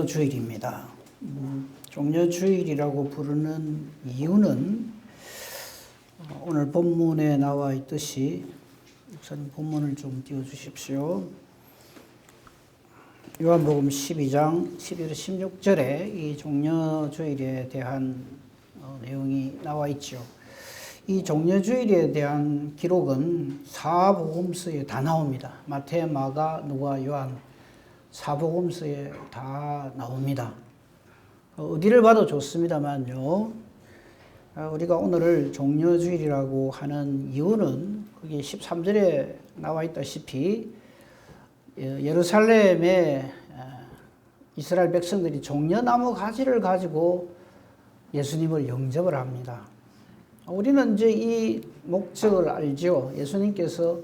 종려주일입니다. 종려주일이라고 부르는 이유는 오늘 본문에 나와 있듯이 목사님 본문을 좀 띄워주십시오. 요한복음 12장 11절 16절에 이 종려주일에 대한 내용이 나와 있죠. 이 종려주일에 대한 기록은 사복음서에 다 나옵니다. 마태, 마가, 누가, 요한 사복음서에 다 나옵니다. 어디를 봐도 좋습니다만요. 우리가 오늘을 종려주일이라고 하는 이유는 거기 13절에 나와 있다시피 예루살렘에 이스라엘 백성들이 종려나무 가지를 가지고 예수님을 영접을 합니다. 우리는 이제 이 목적을 알죠. 예수님께서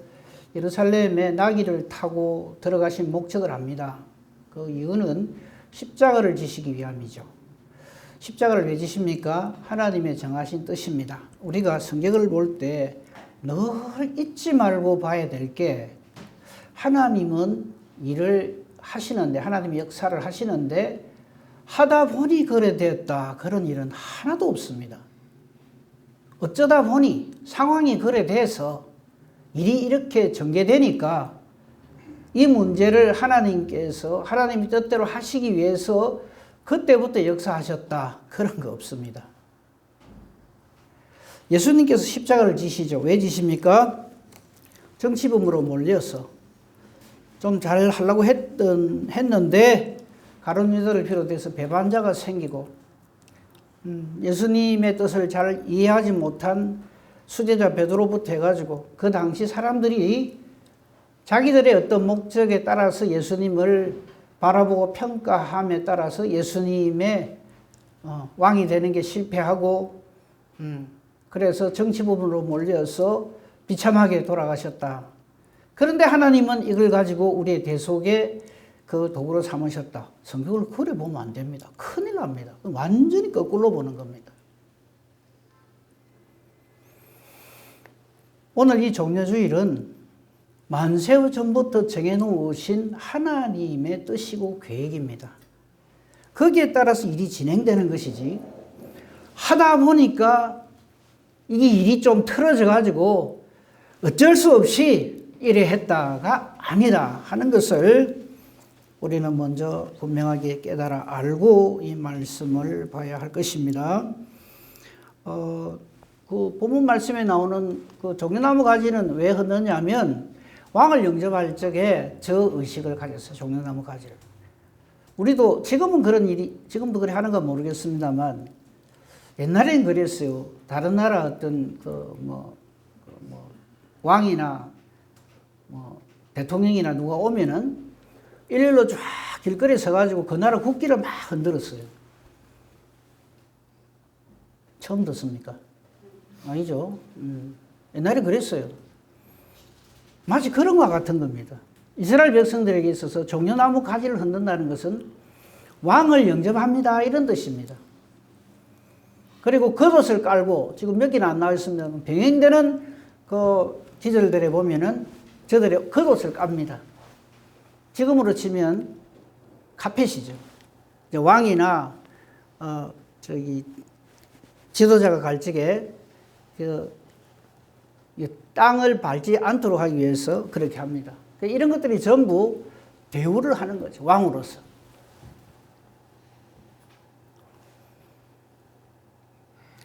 예루살렘에 나귀를 타고 들어가신 목적을 압니다. 그 이유는 십자가를 지시기 위함이죠. 십자가를 왜 지십니까? 하나님의 정하신 뜻입니다. 우리가 성경을 볼 때 늘 잊지 말고 봐야 될 게 하나님은 일을 하시는데, 하나님의 역사를 하시는데 하다 보니 그래 됐다, 그런 일은 하나도 없습니다. 어쩌다 보니 상황이 그래 돼서 일이 이렇게 전개되니까 이 문제를 하나님께서 하나님의 뜻대로 하시기 위해서 그때부터 역사하셨다, 그런 거 없습니다. 예수님께서 십자가를 지시죠. 왜 지십니까? 정치범으로 몰려서 좀 잘 하려고 했는데 가룟 유다를 비롯해서 배반자가 생기고 예수님의 뜻을 잘 이해하지 못한 수제자 베드로부터 해가지고 그 당시 사람들이 자기들의 어떤 목적에 따라서 예수님을 바라보고 평가함에 따라서 예수님의 왕이 되는 게 실패하고 그래서 정치부분으로 몰려서 비참하게 돌아가셨다. 그런데 하나님은 이걸 가지고 우리의 대속의 그 도구로 삼으셨다. 성경을 그래 보면 안 됩니다. 큰일 납니다. 완전히 거꾸로 보는 겁니다. 오늘 이 종려주일은 만세의 전부터 정해놓으신 하나님의 뜻이고 계획입니다. 거기에 따라서 일이 진행되는 것이지, 하다 보니까 이게 일이 좀 틀어져 가지고 어쩔 수 없이 이래 했다가 아니다 하는 것을 우리는 먼저 분명하게 깨달아 알고 이 말씀을 봐야 할 것입니다. 그 본문 말씀에 나오는 그 종려나무 가지는 왜 흔드냐면 왕을 영접할 적에 저 의식을 가졌어요. 종려나무 가지를. 우리도 지금은 그런 일이, 지금도 그래 하는 건 모르겠습니다만 옛날엔 그랬어요. 다른 나라 어떤 왕이나 대통령이나 누가 오면은 일일로 쫙 길거리에 서가지고 그 나라 국기를 막 흔들었어요. 처음 듣습니까? 아니죠. 옛날에 그랬어요. 마치 그런 것 같은 겁니다. 이스라엘 백성들에게 있어서 종려나무 가지를 흔든다는 것은 왕을 영접합니다, 이런 뜻입니다. 그리고 겉옷을 깔고, 지금 몇 개나 안 나와 있습니다. 병행되는 그 지절들에 보면은 저들이 겉옷을 깝니다. 지금으로 치면 카펫이죠. 왕이나 지도자가 갈 적에 땅을 밟지 않도록 하기 위해서 그렇게 합니다. 이런 것들이 전부 대우를 하는 거죠. 왕으로서.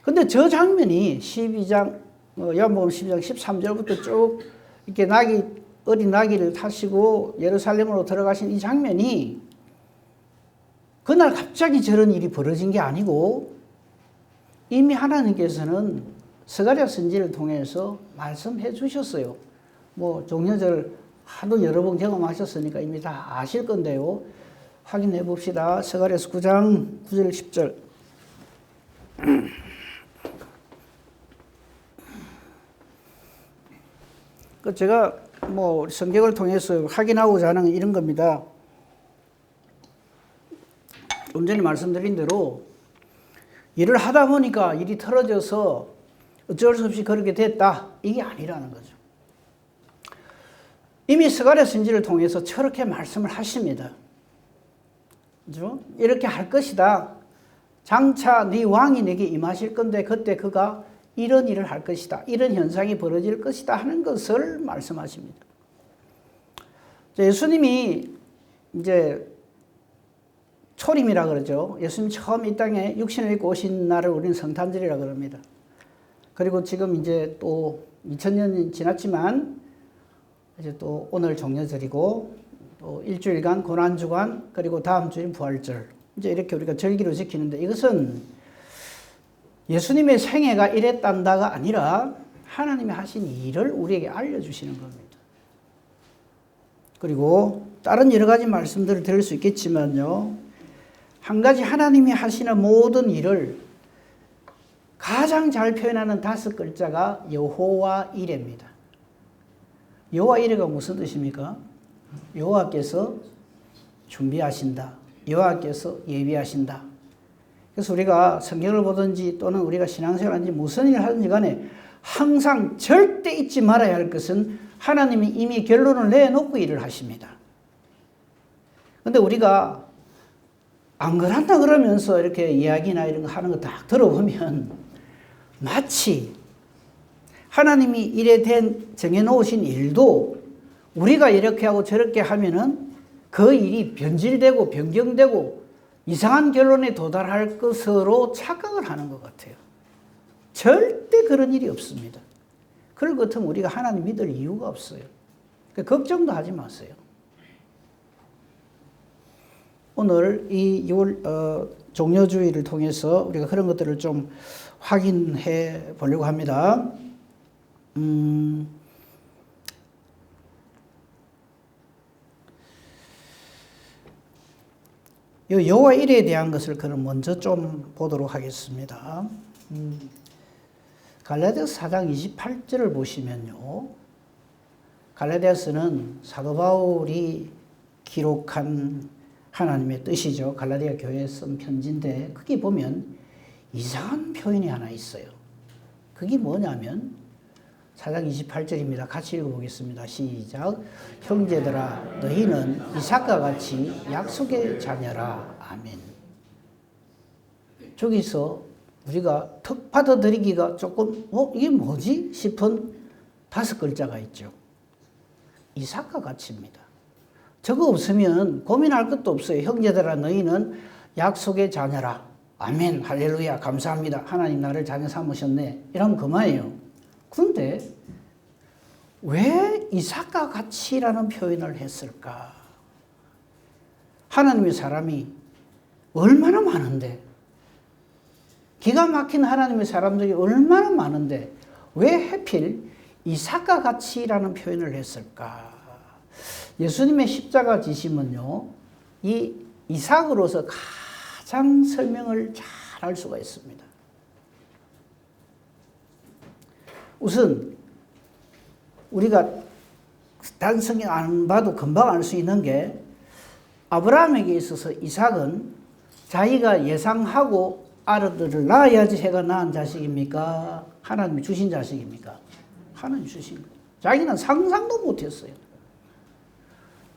근데 저 장면이 12장, 요한복음 12장 13절부터 쭉 이렇게 어린 나귀를 타시고 예루살렘으로 들어가신 이 장면이 그날 갑자기 저런 일이 벌어진 게 아니고 이미 하나님께서는 스가랴 선지를 통해서 말씀해 주셨어요. 종려절 하도 여러 번 경험하셨으니까 이미 다 아실 건데요. 확인해 봅시다. 스가랴서 9장 9절 10절. 제가 성경을 통해서 확인하고자 하는 이런 겁니다. 좀 전에 말씀드린 대로 일을 하다 보니까 일이 틀어져서 어쩔 수 없이 그렇게 됐다, 이게 아니라는 거죠. 이미 스가랴 선지를 통해서 저렇게 말씀을 하십니다. 그죠? 이렇게 할 것이다. 장차 네 왕이 내게 임하실 건데 그때 그가 이런 일을 할 것이다. 이런 현상이 벌어질 것이다 하는 것을 말씀하십니다. 예수님이 이제 초림이라 그러죠. 예수님 처음 이 땅에 육신을 입고 오신 날을 우리는 성탄절이라 그럽니다. 그리고 지금 이제 또 2000년이 지났지만 이제 또 오늘 종려절이고 또 일주일간 고난주간 그리고 다음 주인 부활절 이제 이렇게 우리가 절기로 지키는데 이것은 예수님의 생애가 이랬단다가 아니라 하나님이 하신 일을 우리에게 알려주시는 겁니다. 그리고 다른 여러 가지 말씀들을 드릴 수 있겠지만요. 한 가지 하나님이 하시는 모든 일을 가장 잘 표현하는 5글자가 여호와 이레입니다. 여호와 이레가 무슨 뜻입니까? 여호와께서 준비하신다. 여호와께서 예비하신다. 그래서 우리가 성경을 보든지 또는 우리가 신앙생활을 하든지 무슨 일을 하든지 간에 항상 절대 잊지 말아야 할 것은 하나님이 이미 결론을 내놓고 일을 하십니다. 그런데 우리가 안 그런다 그러면서 이렇게 이야기나 이런 거 하는 거 딱 들어보면 마치 하나님이 일에 된 정해놓으신 일도 우리가 이렇게 하고 저렇게 하면은 그 일이 변질되고 변경되고 이상한 결론에 도달할 것으로 착각을 하는 것 같아요. 절대 그런 일이 없습니다. 그럴 것 같으면 우리가 하나님 믿을 이유가 없어요. 걱정도 하지 마세요. 오늘 이 6월 종려주의를 통해서 우리가 그런 것들을 좀 확인해 보려고 합니다. 여호와 일에 대한 것을 그럼 먼저 좀 보도록 하겠습니다. 갈라디아서 4장 28절을 보시면요. 갈라디아서는 사도 바울이 기록한 하나님의 뜻이죠. 갈라디아 교회에 쓴 편지인데 거기 보면 이상한 표현이 하나 있어요. 그게 뭐냐면 4장 28절입니다. 같이 읽어보겠습니다. 시작. 형제들아 너희는 이삭과 같이 약속의 자녀라. 아멘. 저기서 우리가 턱 받아들이기가 조금 이게 뭐지 싶은 5글자가 있죠. 이삭과 같이입니다. 저거 없으면 고민할 것도 없어요. 형제들아 너희는 약속의 자녀라. 아멘. 할렐루야. 감사합니다. 하나님 나를 자녀 삼으셨네. 이러면 그만이에요. 그런데 왜 이삭과 같이라는 표현을 했을까? 하나님의 사람이 얼마나 많은데, 기가 막힌 하나님의 사람들이 얼마나 많은데 왜 하필 이삭과 같이라는 표현을 했을까? 예수님의 십자가 지심은요, 이 이삭으로서 가장 설명을 잘 할 수가 있습니다. 우선 우리가 단성이 안 봐도 금방 알 수 있는 게 아브라함에게 있어서 이삭은 자기가 예상하고 아들을 낳아야지 해가 낳은 자식입니까? 하나님이 주신 자식입니까? 하나님 주신 거예요. 자기는 상상도 못했어요.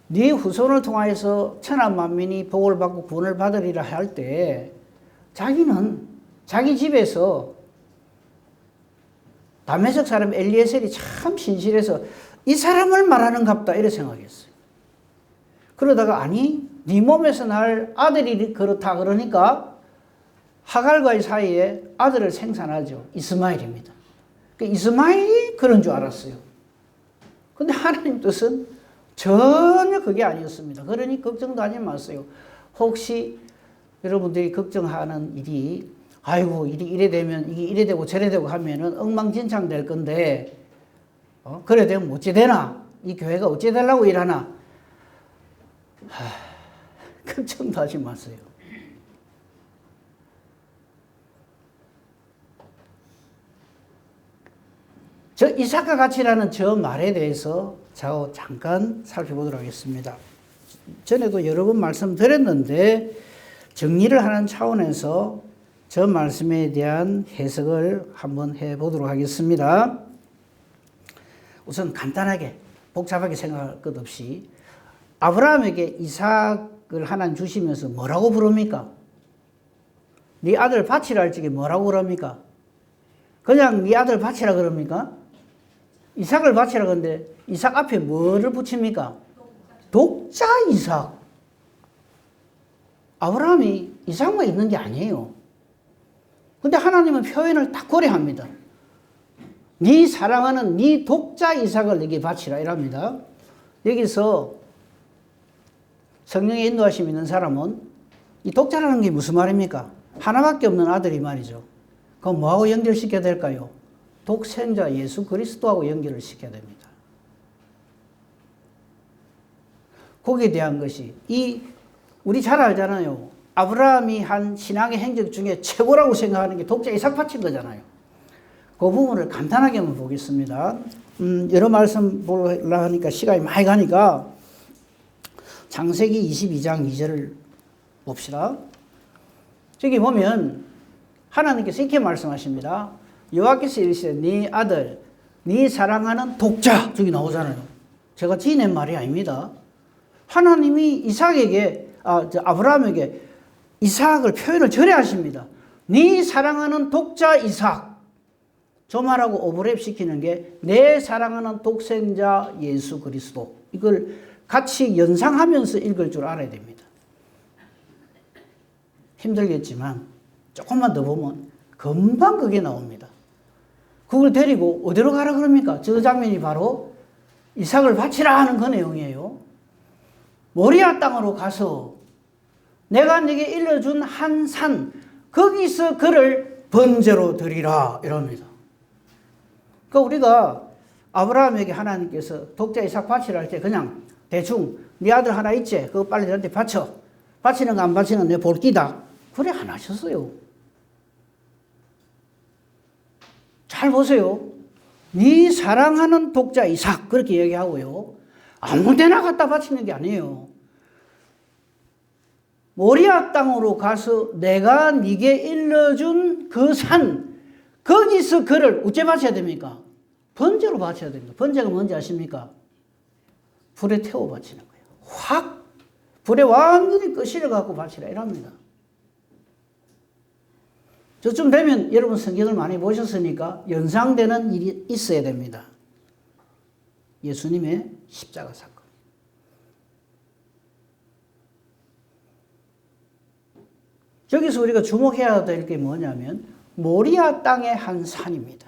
네 후손을 통하여서 천하 만민이 복을 받고 구원을 받으리라 할 때 자기는 자기 집에서 다메섹 사람 엘리에셀이 참 신실해서 이 사람을 말하는갑다 이렇게 생각했어요. 그러다가 아니 네 몸에서 날 아들이 그렇다 그러니까 하갈과의 사이에 아들을 생산하죠. 이스마엘입니다. 이스마엘이 그런 줄 알았어요. 근데 하나님 뜻은 전혀 그게 아니었습니다. 그러니 걱정도 하지 마세요. 혹시 여러분들이 걱정하는 일이 아이고 일이 이래 되면 이게 이래 되고 저래 되고 하면은 엉망진창 될 건데 그래 되면 어찌 되나? 이 교회가 어찌 되려고 일하나? 걱정도 하지 마세요. 저 이삭과 같이라는 저 말에 대해서 잠깐 살펴보도록 하겠습니다. 전에도 여러 번 말씀드렸는데 정리를 하는 차원에서 저 말씀에 대한 해석을 한번 해보도록 하겠습니다. 우선 간단하게 복잡하게 생각할 것 없이 아브라함에게 이삭을 이삭을 하나님 주시면서 뭐라고 부릅니까? 네 아들 바치라 할 적에 뭐라고 그럽니까? 그냥 네 아들 바치라 그럽니까? 이삭을 바치라 그러는데 이삭 앞에 뭐를 붙입니까? 독자 이삭. 아브라함이 이삭만 있는 게 아니에요. 근데 하나님은 표현을 딱 고려합니다. 네 사랑하는 네 독자 이삭을 네게 바치라 이랍니다. 여기서 성령의 인도하심이 있는 사람은 이 독자라는 게 무슨 말입니까? 하나밖에 없는 아들이 말이죠. 그럼 뭐하고 연결시켜야 될까요? 독생자 예수 그리스도하고 연결을 시켜야 됩니다. 거기에 대한 것이 우리 잘 알잖아요. 아브라함이 한 신앙의 행적 중에 최고라고 생각하는 게 독자 이삭 바친 거잖아요. 그 부분을 간단하게 한번 보겠습니다. 여러 말씀 보려고 하니까 시간이 많이 가니까 창세기 22장 2절을 봅시다. 저기 보면 하나님께서 이렇게 말씀하십니다. 여호와께서 이르시되 네 아들 네 사랑하는 독자 저기 나오잖아요. 제가 지어낸 말이 아닙니다. 하나님이 이삭에게 아브라함에게 이삭을 표현을 절여하십니다. 네 사랑하는 독자 이삭. 저 말하고 오버랩 시키는 게 내 사랑하는 독생자 예수 그리스도. 이걸 같이 연상하면서 읽을 줄 알아야 됩니다. 힘들겠지만 조금만 더 보면 금방 그게 나옵니다. 그걸 데리고 어디로 가라 그럽니까? 저 장면이 바로 이삭을 바치라 하는 그 내용이에요. 모리아 땅으로 가서 내가 네게 일러준 한 산 거기서 그를 번제로 드리라 이럽니다. 그러니까 우리가 아브라함에게 하나님께서 독자 이삭 바치라 할 때 그냥 대충 네 아들 하나 있지? 그거 빨리 너한테 바쳐. 바치는 거 안 바치는 내 볼기다. 그래 안 하셨어요. 잘 보세요. 네 사랑하는 독자 이삭 그렇게 얘기하고요. 아무 데나 갖다 바치는 게 아니에요. 모리아 땅으로 가서 내가 네게 일러준 그 산 거기서 그를 어째 바쳐야 됩니까? 번제로 바쳐야 됩니다. 번제가 뭔지 아십니까? 불에 태워 바치는 거예요. 확 불에 완전히 끄실러 갖고 바치라 이랍니다. 저쯤 되면 여러분 성경을 많이 보셨으니까 연상되는 일이 있어야 됩니다. 예수님의 십자가 사건. 여기서 우리가 주목해야 될 게 뭐냐면 모리아 땅의 한 산입니다.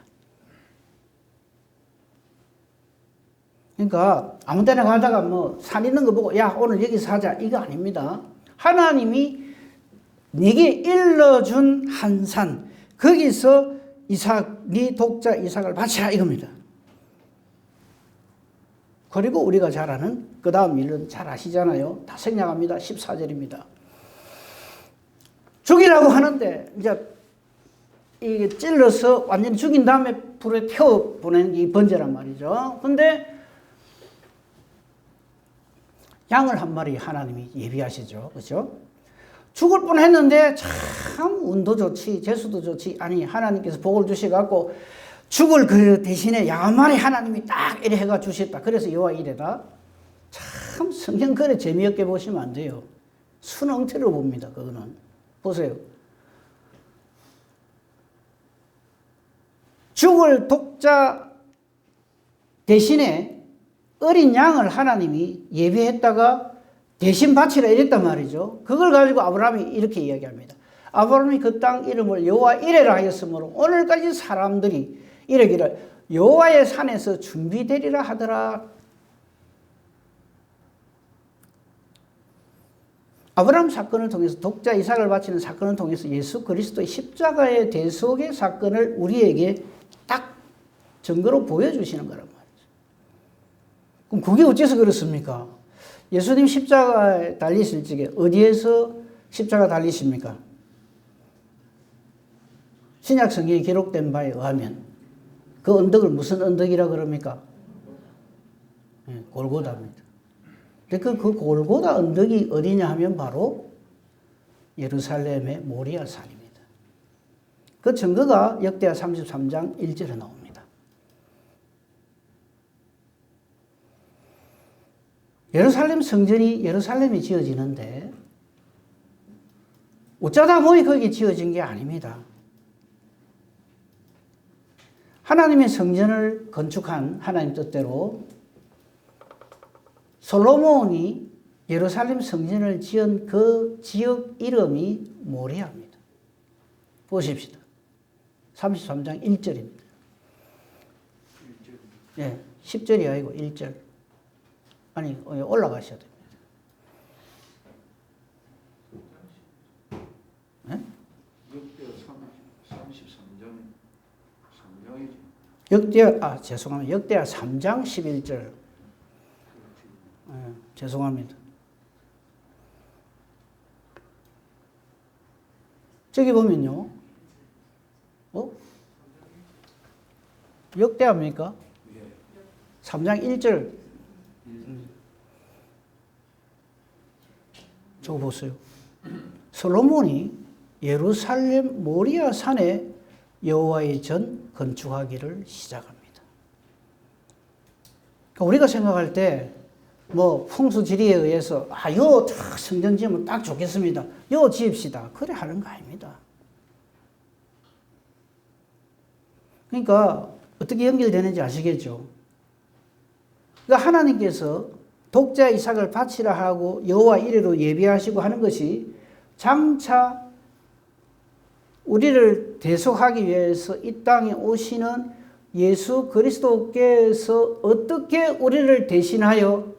그러니까 아무 데나 가다가 뭐 산 있는 거 보고 야 오늘 여기서 하자 이거 아닙니다. 하나님이 네게 일러준 한 산 거기서 이삭 네 독자 이삭을 바치라 이겁니다. 그리고 우리가 잘 아는 그 다음 일은 잘 아시잖아요. 다 생략합니다. 14절입니다. 죽이라고 하는데 이제 이게 찔러서 완전히 죽인 다음에 불에 태워 보내는 게 이 번제란 말이죠. 근데 양을 한 마리 하나님이 예비하시죠. 그렇죠? 죽을 뻔했는데 참 운도 좋지 재수도 좋지 아니 하나님께서 복을 주셔갖고 죽을 그 대신에 양 한 마리 하나님이 딱 이래 해가 주셨다. 그래서 여호와 이래다. 참 성경 그래 재미없게 보시면 안 돼요. 순응태로 봅니다. 그거는 보세요. 죽을 독자 대신에 어린 양을 하나님이 예비했다가 대신 바치라 이랬단 말이죠. 그걸 가지고 아브라함이 이렇게 이야기합니다. 아브라함이 그 땅 이름을 여호와 이레라 하였으므로 오늘까지 사람들이 이르기를 여호와의 산에서 준비되리라 하더라. 아브라함 사건을 통해서 독자 이삭을 바치는 사건을 통해서 예수 그리스도의 십자가의 대속의 사건을 우리에게 딱 증거로 보여주시는 거란 말이죠. 그럼 그게 어째서 그렇습니까? 예수님 십자가에 달리실 적에 어디에서 십자가 달리십니까? 신약 성경에 기록된 바에 의하면 그 언덕을 무슨 언덕이라 그럽니까? 골고다입니다. 그 골고다 언덕이 어디냐 하면 바로 예루살렘의 모리아 산입니다. 그 증거가 역대하 33장 1절에 나옵니다. 예루살렘 성전이 예루살렘이 지어지는데 어쩌다 보니 거기 지어진 게 아닙니다. 하나님의 성전을 건축한 하나님 뜻대로 솔로몬이 예루살렘 성전을 지은 그 지역 이름이 모리아입니다. 보십시다. 33장 1절입니다. 예, 10절이 아니고 1절. 아니, 올라가셔야 됩니다. 네? 죄송합니다. 역대하 3장 11절. 죄송합니다. 저기 보면요. 역대합니까? 3장 1절. 저거 보세요. 솔로몬이 예루살렘 모리아 산에 여호와의 전 건축하기를 시작합니다. 그러니까 우리가 생각할 때 뭐 풍수지리에 의해서 요 성전 지으면 딱 좋겠습니다. 요 지읍시다. 그래 하는 거 아닙니다. 그러니까 어떻게 연결되는지 아시겠죠? 그러니까 하나님께서 독자 이삭을 바치라 하고 여호와 이레로 예비하시고 하는 것이 장차 우리를 대속하기 위해서 이 땅에 오시는 예수 그리스도께서 어떻게 우리를 대신하여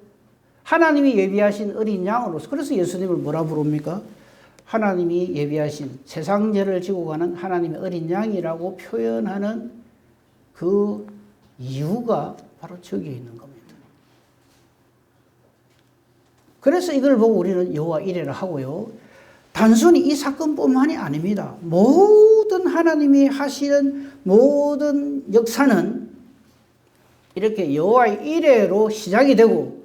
하나님이 예비하신 어린 양으로서, 그래서 예수님을 뭐라 부릅니까? 하나님이 예비하신 세상 죄를 지고 가는 하나님의 어린 양이라고 표현하는 그 이유가 바로 저기에 있는 겁니다. 그래서 이걸 보고 우리는 여호와 이레를 하고요. 단순히 이 사건뿐만이 아닙니다. 모든 하나님이 하시는 모든 역사는 이렇게 여호와 이레로 시작이 되고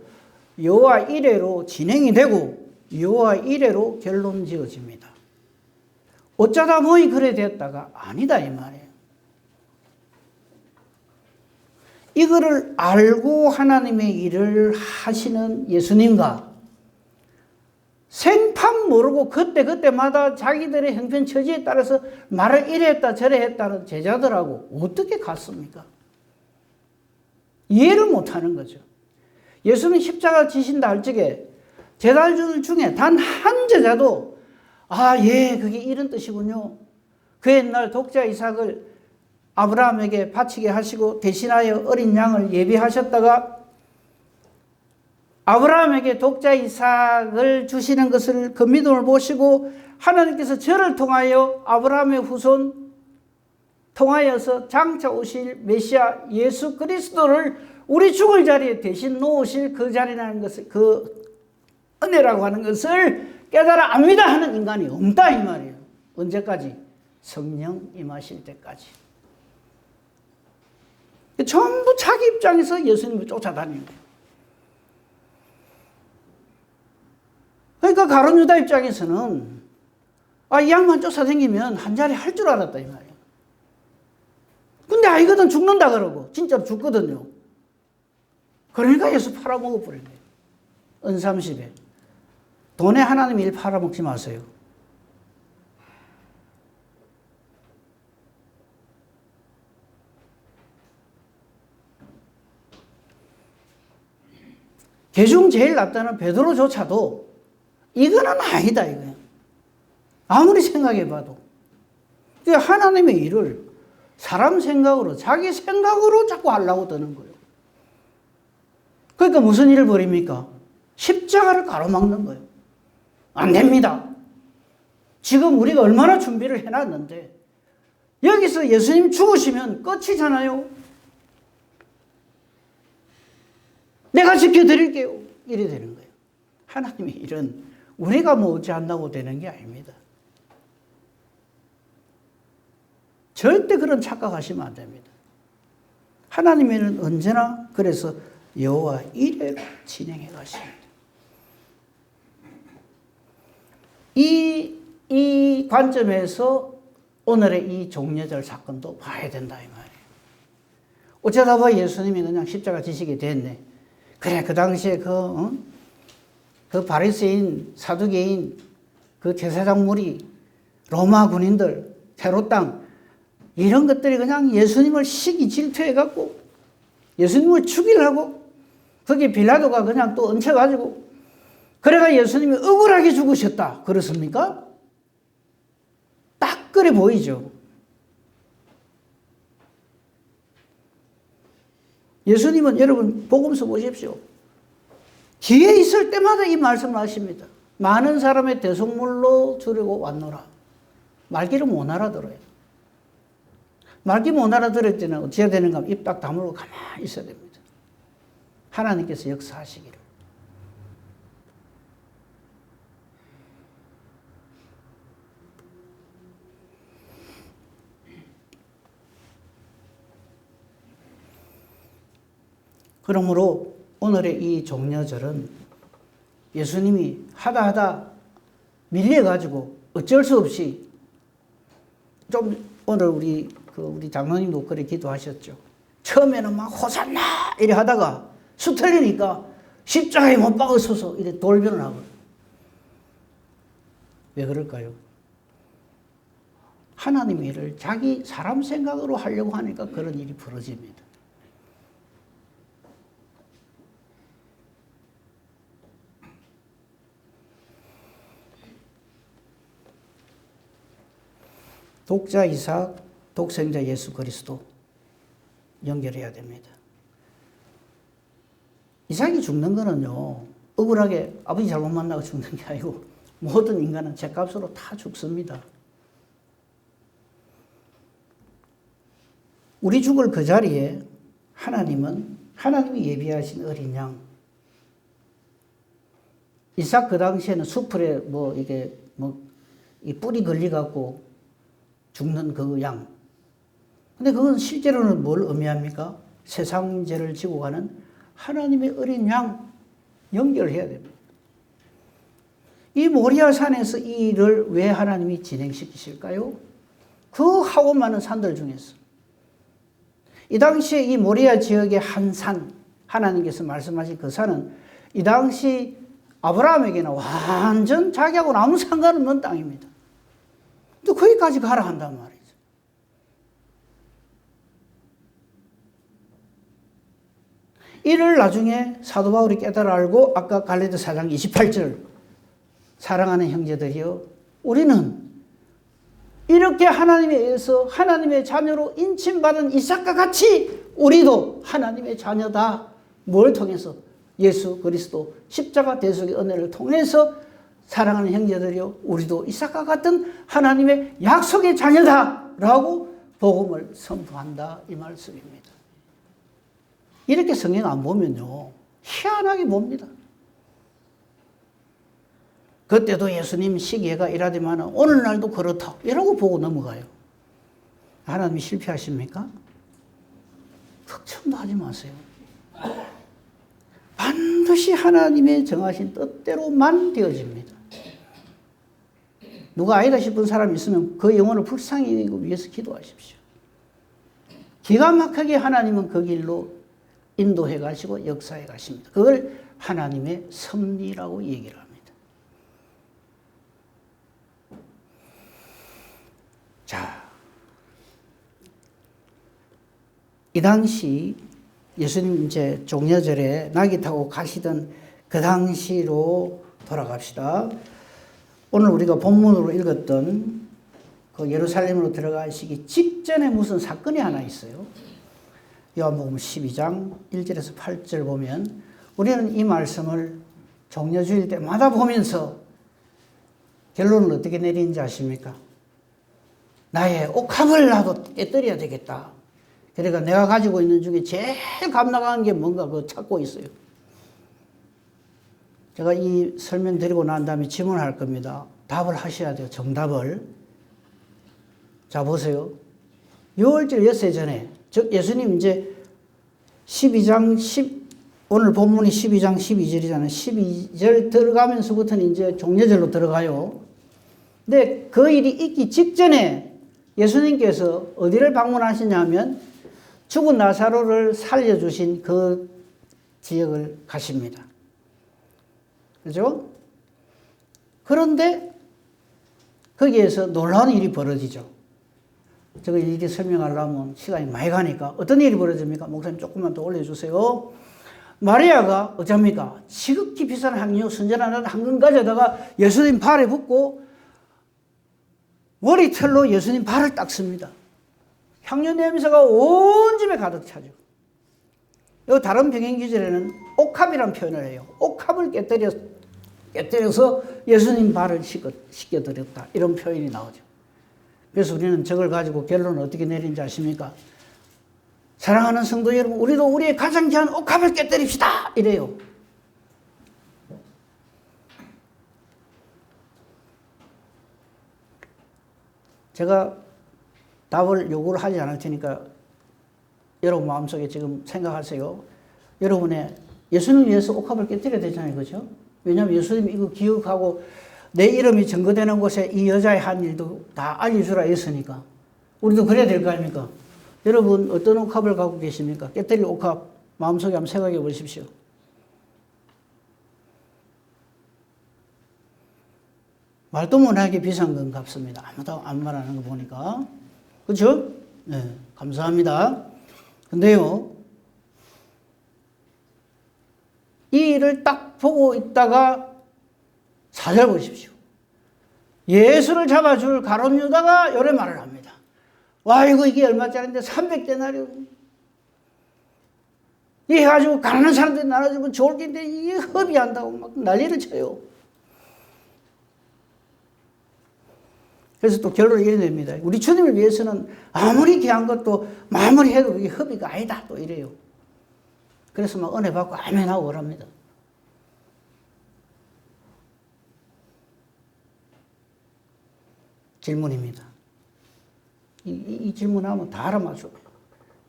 여호와 이레로 진행이 되고 여호와 이레로 결론 지어집니다. 어쩌다 보니 그래 됐다가 아니다 이 말이에요. 이거를 알고 하나님의 일을 하시는 예수님과 생판 모르고 그때마다 자기들의 형편 처지에 따라서 말을 이래 했다 저래 했다는 제자들하고 어떻게 같습니까? 이해를 못하는 거죠. 예수님 십자가 지신다 할 적에 제자들 중에 단 한 제자도 예, 그게 이런 뜻이군요. 그 옛날 독자 이삭을 아브라함에게 바치게 하시고 대신하여 어린 양을 예비하셨다가 아브라함에게 독자 이삭을 주시는 것을 그 믿음을 보시고 하나님께서 저를 통하여 아브라함의 후손 통하여서 장차 오실 메시아 예수 그리스도를 우리 죽을 자리에 대신 놓으실 그 자리라는 것을, 그 은혜라고 하는 것을 깨달아 압니다 하는 인간이 없다 이 말이에요. 언제까지? 성령 임하실 때까지. 전부 자기 입장에서 예수님을 쫓아다니는 거예요. 그러니까 가룟 유다 입장에서는 이 양만 쫓아다니면 한 자리 할 줄 알았다 이 말이에요. 근데 아이거든 죽는다 그러고 진짜로 죽거든요. 그러니까 예수 팔아먹어 버린 거예요. 은삼십에. 돈에 하나님 일 팔아먹지 마세요. 개중 제일 낫다는 베드로조차도 이거는 아니다 이거예요. 아무리 생각해봐도. 하나님의 일을 사람 생각으로 자기 생각으로 자꾸 하려고 드는 거예요. 그러니까 무슨 일을 벌입니까? 십자가를 가로막는 거예요. 안 됩니다. 지금 우리가 얼마나 준비를 해놨는데 여기서 예수님 죽으시면 끝이잖아요. 내가 지켜드릴게요. 이래 되는 거예요. 하나님의 일은 우리가 못지않다고 되는 게 아닙니다. 절대 그런 착각하시면 안 됩니다. 하나님의 일은 언제나 그래서 여호와 이레로 진행해 가십니다. 이 관점에서 오늘의 이 종려절 사건도 봐야 된다 이 말이에요. 어쩌다 봐 예수님이 그냥 십자가 지시게 됐네. 그래 그 당시에 그 바리새인 사두개인 그 제사장 무리 로마 군인들, 테로 땅, 이런 것들이 그냥 예수님을 시기 질투해갖고 예수님을 죽이려고 거기 빌라도가 그냥 또 얹혀가지고 그래가 예수님이 억울하게 죽으셨다. 그렇습니까? 딱 그래 보이죠. 예수님은 여러분 복음서 보십시오. 기회 있을 때마다 이 말씀을 하십니다. 많은 사람의 대속물로 주려고 왔노라. 말귀를 못 알아들어요. 말귀 못 알아들을 때는 어찌해야 되는가 하면 입 딱 다물고 가만히 있어야 됩니다. 하나님께서 역사하시기를. 그러므로 오늘의 이 종려절은 예수님이 하다 밀려가지고 어쩔 수 없이 좀 오늘 우리 장로님도 그렇게 기도하셨죠. 처음에는 막 호산나 이래 하다가 수틀리니까 십자가에 못 박으소서 이래 돌변을 하거든요. 왜 그럴까요? 하나님의 일을 자기 사람 생각으로 하려고 하니까 그런 일이 벌어집니다. 독자 이삭, 독생자 예수 그리스도 연결해야 됩니다. 이삭이 죽는 거는요, 억울하게 아버지 잘못 만나고 죽는 게 아니고 모든 인간은 죗값으로 다 죽습니다. 우리 죽을 그 자리에 하나님이 예비하신 어린 양, 이삭 그 당시에는 수풀에 이 뿔이 걸려갖고 죽는 그 양. 근데 그건 실제로는 뭘 의미합니까? 세상 죄를 지고 가는 하나님의 어린 양 연결해야 됩니다. 이 모리아 산에서 이 일을 왜 하나님이 진행시키실까요? 그 하고 많은 산들 중에서 이 당시에 이 모리아 지역의 한 산, 하나님께서 말씀하신 그 산은 이 당시 아브라함에게는 완전 자기하고는 아무 상관없는 땅입니다. 또 거기까지 가라 한단 말이죠. 이를 나중에 사도 바울이 깨달아 알고 아까 갈라디아 4장 28절 사랑하는 형제들이여 우리는 이렇게 하나님에 의해서 하나님의 자녀로 인침받은 이삭과 같이 우리도 하나님의 자녀다. 뭘 통해서? 예수 그리스도 십자가 대속의 은혜를 통해서 사랑하는 형제들이여 우리도 이삭과 같은 하나님의 약속의 자녀다라고 복음을 선포한다 이 말씀입니다. 이렇게 성경 안 보면요 희한하게 봅니다. 그때도 예수님 시기가 이라지만 오늘날도 그렇다 이라고 보고 넘어가요. 하나님이 실패하십니까? 걱정도 하지 마세요. 반드시 하나님의 정하신 뜻대로만 되어집니다. 누가 아니다 싶은 사람이 있으면 그 영혼을 불쌍히 위해서 기도하십시오. 기가 막히게 하나님은 그 길로 인도해 가시고 역사해 가십니다. 그걸 하나님의 섭리라고 얘기를 합니다. 자, 이 당시 예수님 이제 종려절에 나귀 타고 가시던 그 당시로 돌아갑시다. 오늘 우리가 본문으로 읽었던 그 예루살렘으로 들어가시기 직전에 무슨 사건이 하나 있어요. 요한복음 12장 1절에서 8절 보면 우리는 이 말씀을 종려주일 때마다 보면서 결론을 어떻게 내리는지 아십니까? 나의 옥합을 나도 깨뜨려야 되겠다. 그러니까 내가 가지고 있는 중에 제일 값나가는 게 뭔가 그거 찾고 있어요. 제가 이 설명 드리고 난 다음에 질문할 겁니다. 답을 하셔야 돼요. 정답을. 자, 보세요. 6월절 엿새 전에, 즉 예수님 이제 12장 오늘 본문이 12장 12절이잖아요. 12절 들어가면서부터는 이제 종려절로 들어가요. 근데 그 일이 있기 직전에 예수님께서 어디를 방문하시냐면 죽은 나사로를 살려주신 그 지역을 가십니다. 그죠? 그런데 거기에서 놀라운 일이 벌어지죠. 제가 일일이 설명하려면 시간이 많이 가니까 어떤 일이 벌어집니까? 목사님 조금만 더 올려주세요. 마리아가 어쩝니까? 지극히 비싼 향료, 선전하는 황금 가져다가 예수님 발에 붓고 머리털로 예수님 발을 닦습니다. 향료 냄새가 온 집에 가득 차죠. 이 다른 병행 기절에는 옥합이라는 표현을 해요. 옥합을 깨뜨려서 예수님 발을 씻겨드렸다. 이런 표현이 나오죠. 그래서 우리는 저걸 가지고 결론을 어떻게 내린지 아십니까? 사랑하는 성도 여러분, 우리도 우리의 가장 귀한 옥합을 깨뜨립시다. 이래요. 제가 답을 요구를 하지 않을 테니까 여러분 마음속에 지금 생각하세요. 여러분의 예수님을 위해서 옥합을 깨뜨려야 되잖아요. 그죠? 왜냐하면 예수님 이거 기억하고 내 이름이 증거되는 곳에 이 여자의 한 일도 다 알려주라 했으니까 우리도 그래야 될 거 아닙니까? 여러분 어떤 옥합을 갖고 계십니까? 깨뜨릴 옥합 마음속에 한번 생각해 보십시오. 말도 못하게 비싼 건 값습니다. 아무도 안 말하는 거 보니까. 그렇죠? 네, 감사합니다. 근데요, 이 일을 딱 보고 있다가 4절 보십시오. 예수를 잡아줄 가룟 유다가 요래 말을 합니다. 와, 이게 얼마짜리인데 300데나리온. 이 해가지고 가난한 사람들이 나눠주면 좋을 텐데 이게 허비한다고 막 난리를 쳐요. 그래서 또 결론을 이래 냅니다. 우리 주님을 위해서는 아무리 귀한 것도 마무리해도 그게 허비가 아니다. 또 이래요. 그래서 막 은혜 받고 아멘 하고 그럽니다. 질문입니다. 이 질문하면 다 알아맞죠.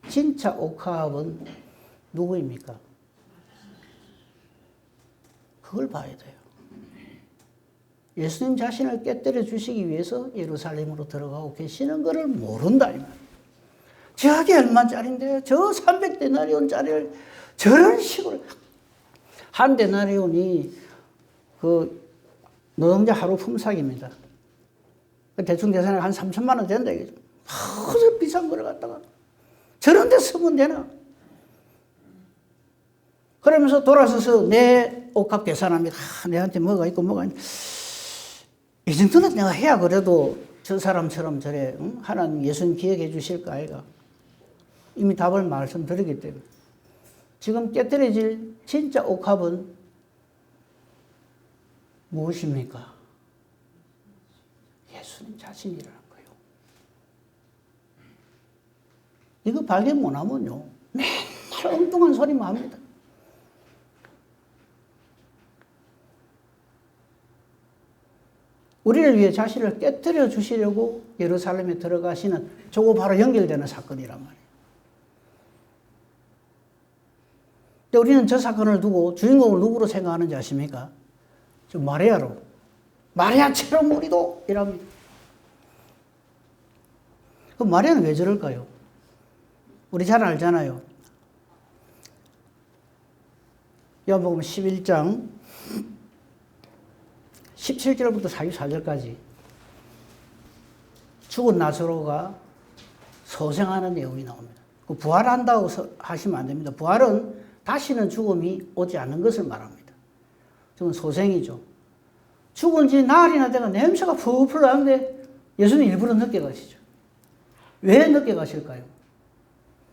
진짜 옥합은 누구입니까? 그걸 봐야 돼요. 예수님 자신을 깨뜨려 주시기 위해서 예루살렘으로 들어가고 계시는 것을 모른다 이 말이에요. 저게 얼마짜리인데 저 300데나리온짜리를 저런 식으로 한 데나리온이 그 노동자 하루 품삯입니다. 대충 계산해 한 3천만 원 된다 이거죠. 아주 비싼 거를 갖다가 저런 데 쓰면 되나? 그러면서 돌아서서 내 옥합 계산합니다. 내한테 뭐가 있고 뭐가 있고 이 정도는 내가 해야 그래도 저 사람처럼 저래 하나님 예수님 기억해 주실까 아이가 이미 답을 말씀드리기 때문에 지금 깨뜨려질 진짜 옥합은 무엇입니까? 예수님 자신이라는 거예요. 이거 발견 못하면요 맨날 엉뚱한 소리만 합니다. 우리를 위해 자신을 깨뜨려 주시려고 예루살렘에 들어가시는 저거 바로 연결되는 사건이란 말이에요. 근데 우리는 저 사건을 두고 주인공을 누구로 생각하는지 아십니까? 저 마리아로. 마리아처럼 우리도 이랍니다. 그럼 마리아는 왜 저럴까요? 우리 잘 알잖아요. 요한복음 11장 17절부터 44절까지 죽은 나사로가 소생하는 내용이 나옵니다. 부활한다고 하시면 안 됩니다. 부활은 다시는 죽음이 오지 않는 것을 말합니다. 저건 소생이죠. 죽은 지 나흘이나 돼가 냄새가 풀풀 나는데 예수님 일부러 늦게 가시죠. 왜 늦게 가실까요?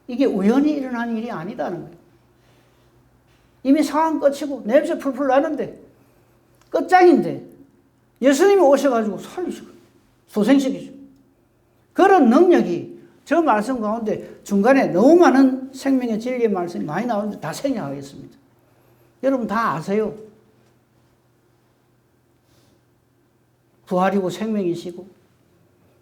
이게 우연히 일어난 일이 아니다는 거예요. 이미 상황 끝이고 냄새 풀풀 나는데 끝장인데 예수님이 오셔가지고 살리시고 소생시키죠. 그런 능력이 저 말씀 가운데 중간에 너무 많은 생명의 진리의 말씀이 많이 나오는데 다 생략하겠습니다. 여러분 다 아세요. 부활이고 생명이시고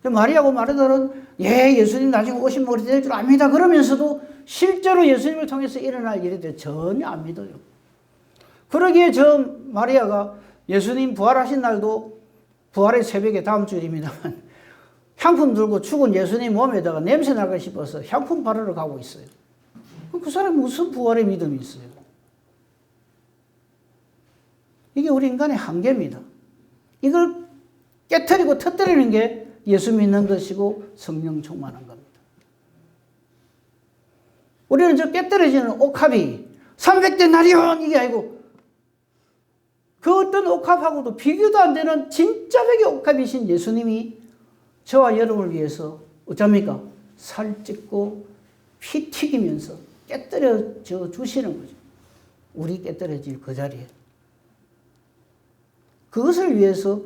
마리아고 마르다는 예수님 나중에 오시면 그렇게 될 줄 압니다. 그러면서도 실제로 예수님을 통해서 일어날 일에 대해 전혀 안 믿어요. 그러기에 저 마리아가 예수님 부활하신 날도 부활의 새벽에 다음 주일입니다만 향품 들고 죽은 예수님 몸에다가 냄새 나가 싶어서 향품 바르러 가고 있어요. 그 사람이 무슨 부활의 믿음이 있어요? 이게 우리 인간의 한계입니다. 이걸 깨트리고 터뜨리는 게 예수 믿는 것이고 성령 충만한 겁니다. 우리는 저 깨뜨려지는 옥합이 300대 나리온 이게 아니고 그 어떤 옥합하고도 비교도 안 되는 진짜 백의 옥합이신 예수님이 저와 여러분을 위해서 어쩝니까? 살 찢고 피 튀기면서 깨뜨려져 주시는 거죠. 우리 깨뜨려질 그 자리에. 그것을 위해서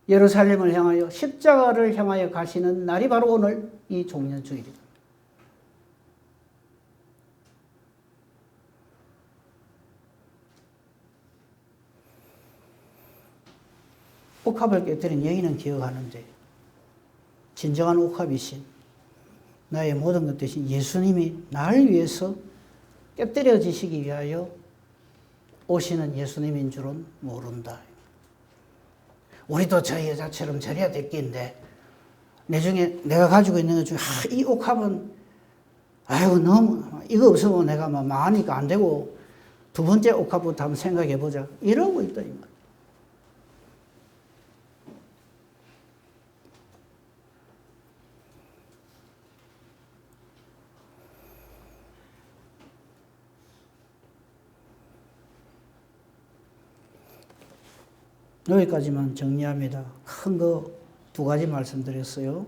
예루살렘을 향하여 십자가를 향하여 가시는 날이 바로 오늘 이 종려주일입니다. 옥합을 깨뜨린 여인은 기억하는데 진정한 옥합이신 나의 모든 것 대신 예수님이 나를 위해서 깨뜨려지시기 위하여 오시는 예수님인 줄은 모른다. 우리도 저 여자처럼 저래야 될 게인데 나중에 내가 가지고 있는 것 중에 이 옥합은 아이고 너무 이거 없으면 내가 막 망하니까 안 되고 두 번째 옥합부터 한번 생각해 보자 이러고 있다 이 말. 여기까지만 정리합니다. 큰 거 두 가지 말씀드렸어요.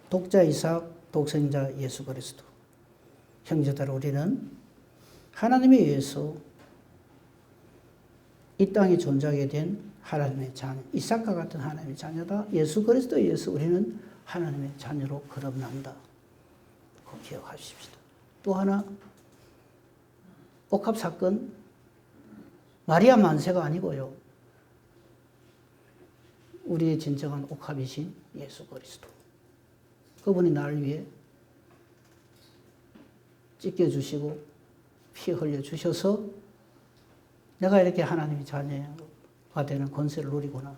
독자 이삭, 독생자 예수 그리스도. 형제들 우리는 하나님에 의해서 이 땅에 존재하게 된 하나님의 자녀, 이삭과 같은 하나님의 자녀다. 예수 그리스도에 의해서 우리는 하나님의 자녀로 거듭난다. 그거 기억하십시다. 또 하나 옥합 사건 마리아 만세가 아니고요. 우리의 진정한 옥합이신 예수 그리스도. 그분이 나를 위해 찢겨주시고 피 흘려주셔서 내가 이렇게 하나님의 자녀가 되는 권세를 누리구나.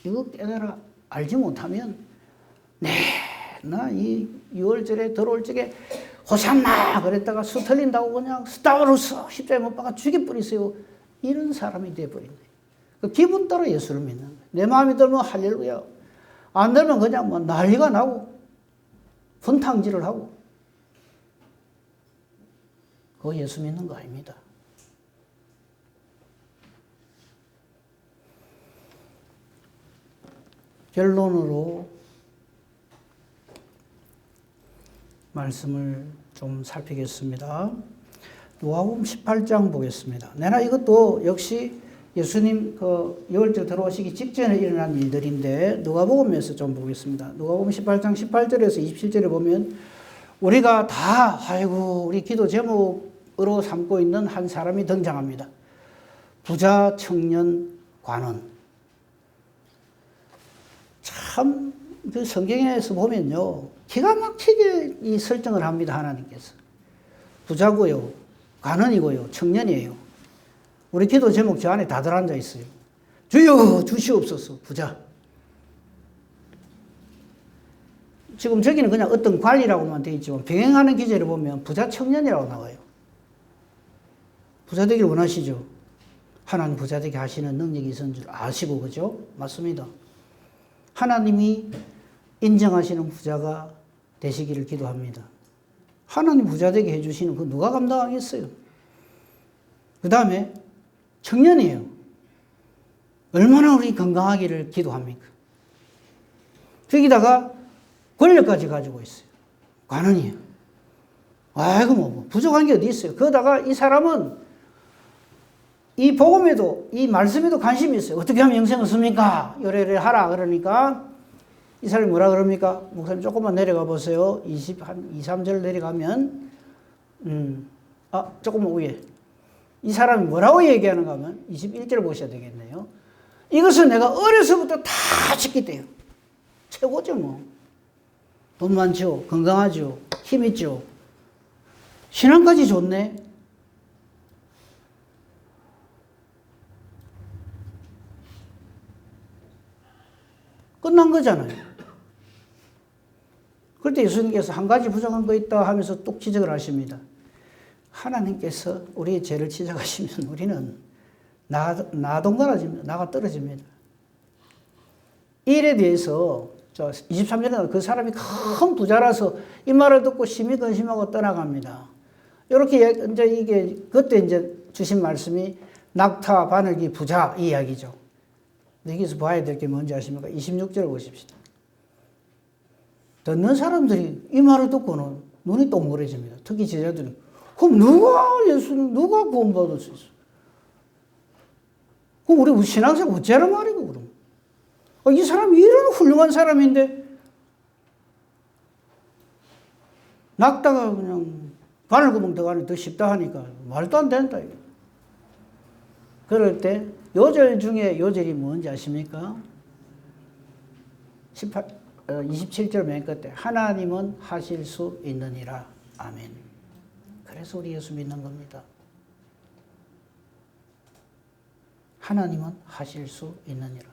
이거 깨달아 알지 못하면 나 이 6월절에 들어올 적에 호산나 그랬다가 수 틀린다고 그냥 스타워로서 십자가에 못 박아 죽여버리세요. 이런 사람이 되어버린다. 그 기분 따라 예수를 믿는 거예요. 내 마음이 들면 할렐루야. 안 들면 그냥 뭐 난리가 나고 분탕질을 하고. 그거 예수 믿는 거 아닙니다. 결론으로 말씀을 좀 살피겠습니다. 누가복음 18장 보겠습니다. 내가 이것도 역시 예수님 그 유월절 들어오시기 직전에 일어난 일들인데 누가복음에서 좀 보겠습니다. 누가복음 18장 18절에서 27절에 보면 우리가 다 아이고 우리 기도 제목으로 삼고 있는 한 사람이 등장합니다. 부자 청년 관원. 참 그 성경에서 보면요 기가 막히게 이 설정을 합니다. 하나님께서 부자고요, 관원이고요, 청년이에요. 우리 기도 제목 저 안에 다 들어앉아 있어요. 주여 주시옵소서 부자. 지금 저기는 그냥 어떤 관리라고만 되어 있지만 병행하는 기제를 보면 부자 청년이라고 나와요. 부자 되기를 원하시죠? 하나님 부자 되게 하시는 능력이 있는 줄 아시고 그죠? 맞습니다. 하나님이 인정하시는 부자가 되시기를 기도합니다. 하나님 부자 되게 해주시는 그 누가 감당하겠어요? 그 다음에 청년이에요. 얼마나 우리 건강하기를 기도합니까? 거기다가 권력까지 가지고 있어요. 관원이에요. 아이고 뭐 부족한 게 어디 있어요. 그러다가 이 사람은 이 복음에도 이 말씀에도 관심이 있어요. 어떻게 하면 영생을 씁니까? 요래요래 하라 그러니까 이 사람이 뭐라 그럽니까? 목사님 조금만 내려가 보세요. 한 2, 3절 내려가면 조금만 위에 이 사람이 뭐라고 얘기하는가 하면 21절 보셔야 되겠네요. 이것은 내가 어려서부터 다 지킬 때요. 최고죠 뭐. 돈 많죠. 건강하죠. 힘 있죠. 신앙까지 좋네. 끝난 거잖아요. 그럴 때 예수님께서 한 가지 부족한 거 있다 하면서 뚝 지적을 하십니다. 하나님께서 우리의 죄를 지적하시면 우리는 나동갈아집니다. 나가 떨어집니다. 이 일에 대해서 23절에 그 사람이 큰 부자라서 이 말을 듣고 심히 근심하고 떠나갑니다. 이렇게 이제 이게 그때 이제 주신 말씀이 낙타, 바늘기, 부자 이 이야기죠. 여기서 봐야 될 게 뭔지 아십니까? 26절을 보십시다. 듣는 사람들이 이 말을 듣고는 눈이 동그래집니다. 특히 제자들이. 그럼 누가 구원받을 수 있어? 그럼 우리 신앙생활 어째란 말이고, 그럼? 이 사람이 이런 훌륭한 사람인데, 낙타가 그냥 바늘구멍 들어가니 더 쉽다 하니까 말도 안 된다. 그럴 때 요절 중에 요절이 뭔지 아십니까? 27절 맨 끝에 하나님은 하실 수 있느니라. 아멘. 그래서 우리 예수 믿는 겁니다. 하나님은 하실 수 있느니라.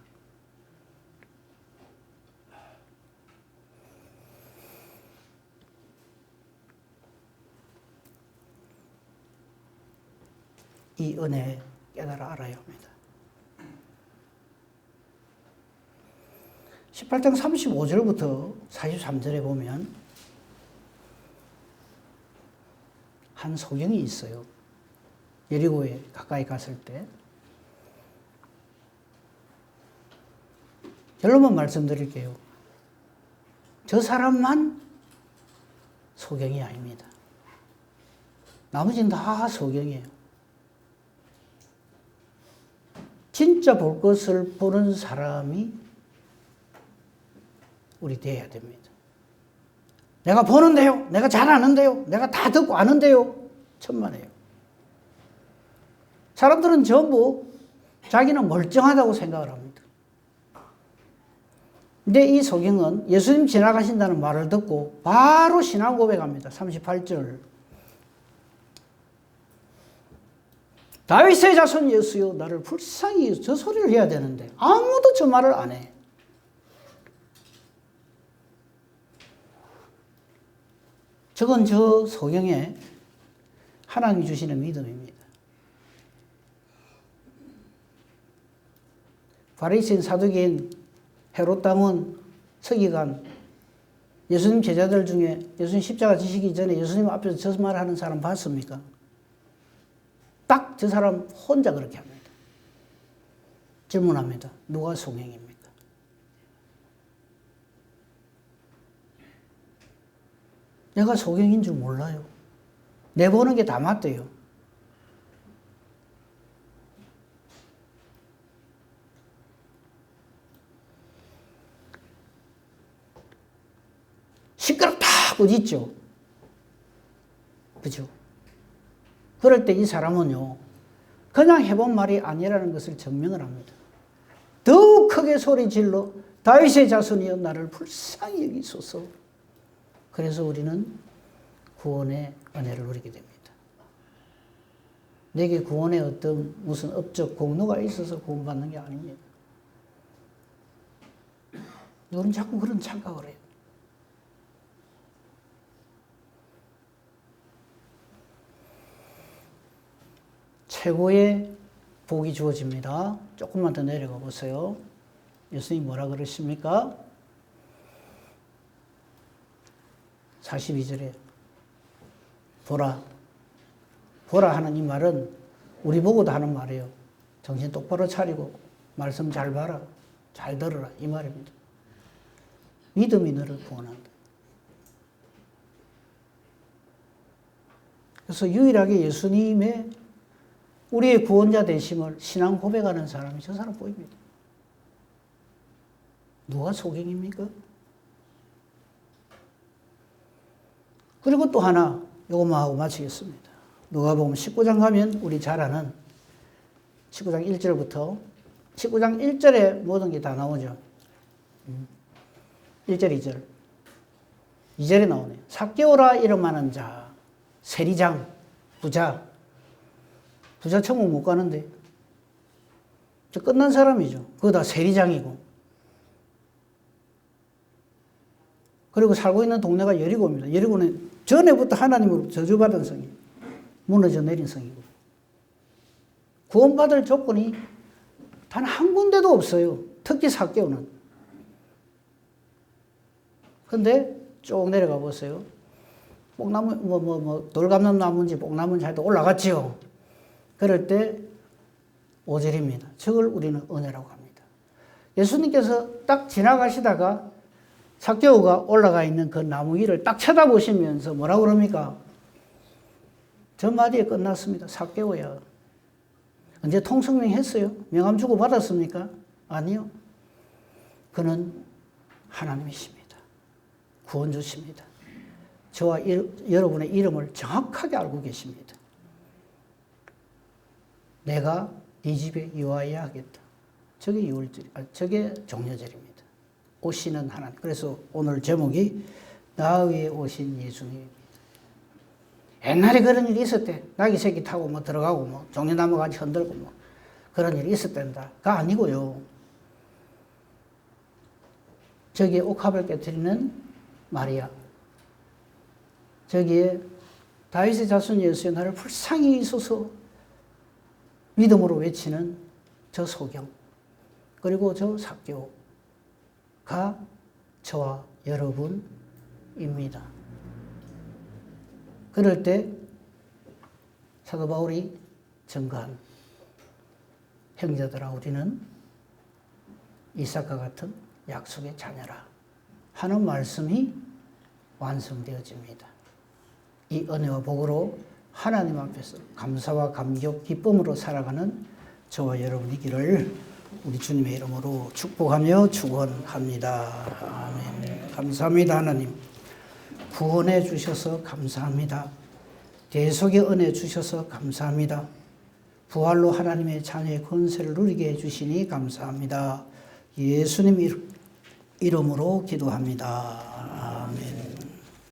이 은혜 깨달아 알아야 합니다. 18장 35절부터 43절에 보면 한 소경이 있어요. 여리고에 가까이 갔을 때. 결론만 말씀드릴게요. 저 사람만 소경이 아닙니다. 나머지는 다 소경이에요. 진짜 볼 것을 보는 사람이 우리 되어야 됩니다. 내가 보는데요. 내가 잘 아는데요. 내가 다 듣고 아는데요. 천만에요. 사람들은 전부 자기는 멀쩡하다고 생각을 합니다. 근데 이 소경은 예수님 지나가신다는 말을 듣고 바로 신앙 고백합니다. 38절. 다윗의 자손 예수여 나를 불쌍히 여기소서. 저 소리를 해야 되는데 아무도 저 말을 안 해. 저건 저 소경에 하나님이 주시는 믿음입니다. 바리새인, 사두개인, 헤롯 당원, 서기관, 예수님 제자들 중에 예수님 십자가 지시기 전에 예수님 앞에서 저 말하는 사람 봤습니까? 딱 저 사람 혼자 그렇게 합니다. 질문합니다. 누가 소경입니까? 내가 소경인 줄 몰라요. 내보는 게 다 맞대요. 시끄럽다 하고 있죠. 그죠? 그럴 때 이 사람은요, 그냥 해본 말이 아니라는 것을 증명을 합니다. 더욱 크게 소리 질러 다윗의 자손이여 나를 불쌍히 여기소서. 그래서 우리는 구원의 은혜를 누리게 됩니다. 내게 구원의 어떤 무슨 업적 공로가 있어서 구원받는 게 아닙니다. 우리는 자꾸 그런 착각을 해요. 최고의 복이 주어집니다. 조금만 더 내려가 보세요. 예수님이 뭐라 그러십니까? 42절에 보라. 보라 하는 이 말은 우리 보고도 하는 말이에요. 정신 똑바로 차리고 말씀 잘 봐라. 잘 들어라. 이 말입니다. 믿음이 너를 구원한다. 그래서 유일하게 예수님의 우리의 구원자 되심을 신앙 고백하는 사람이 저 사람 보입니다. 누가 소경입니까? 그리고 또 하나, 이것만 하고 마치겠습니다. 누가복음 19장 가면 우리 잘 아는 19장 1절부터 19장 1절에 모든 게 다 나오죠. 1절, 2절. 2절에 나오네요. 삭개오라 이름하는 자, 세리장, 부자. 부자 천국 못 가는데. 저 끝난 사람이죠. 그거 다 세리장이고. 그리고 살고 있는 동네가 여리고입니다. 여리고는 전에부터 하나님으로 저주받은 성이에요. 무너져 내린 성이고. 구원받을 조건이 단 한 군데도 없어요. 특히 삭개오는. 근데 쭉 내려가 보세요. 돌감람 나무인지 뽕나무인지 하여튼 올라갔지요. 그럴 때 5절입니다. 저걸 우리는 은혜라고 합니다. 예수님께서 딱 지나가시다가 삭개오가 올라가 있는 그 나무 위를 딱 쳐다보시면서 뭐라고 그럽니까? 저 마디에 끝났습니다. 삭개오야. 언제 통성명 했어요? 명함 주고 받았습니까? 아니요. 그는 하나님이십니다. 구원주십니다. 저와 여러분의 이름을 정확하게 알고 계십니다. 내가 네 집에 유하여야 하겠다. 저게 저게 종려절입니다. 오시는 하나님. 그래서 오늘 제목이 나 위에 오신 예수님입니다. 옛날에 그런 일이 있었대. 나귀 새끼 타고 뭐 들어가고 뭐 종려나무 같이 흔들고 뭐 그런 일이 있었단다.가 아니고요. 저기에 옥합을 깨뜨리는 마리아. 저기에 다윗의 자손 예수의 나를 불쌍히 있어서 믿음으로 외치는 저 소경. 그리고 저 삭개오가 저와 여러분입니다. 그럴 때 사도 바울이 증거한 형제들아 우리는 이삭과 같은 약속의 자녀라 하는 말씀이 완성되어집니다. 이 은혜와 복으로 하나님 앞에서 감사와 감격, 기쁨으로 살아가는 저와 여러분이기를 우리 주님의 이름으로 축복하며 축원합니다. 아멘. 감사합니다 하나님. 구원해 주셔서 감사합니다. 대속의 은혜 주셔서 감사합니다. 부활로 하나님의 자녀의 권세를 누리게 해주시니 감사합니다. 예수님 이름으로 기도합니다. 아멘.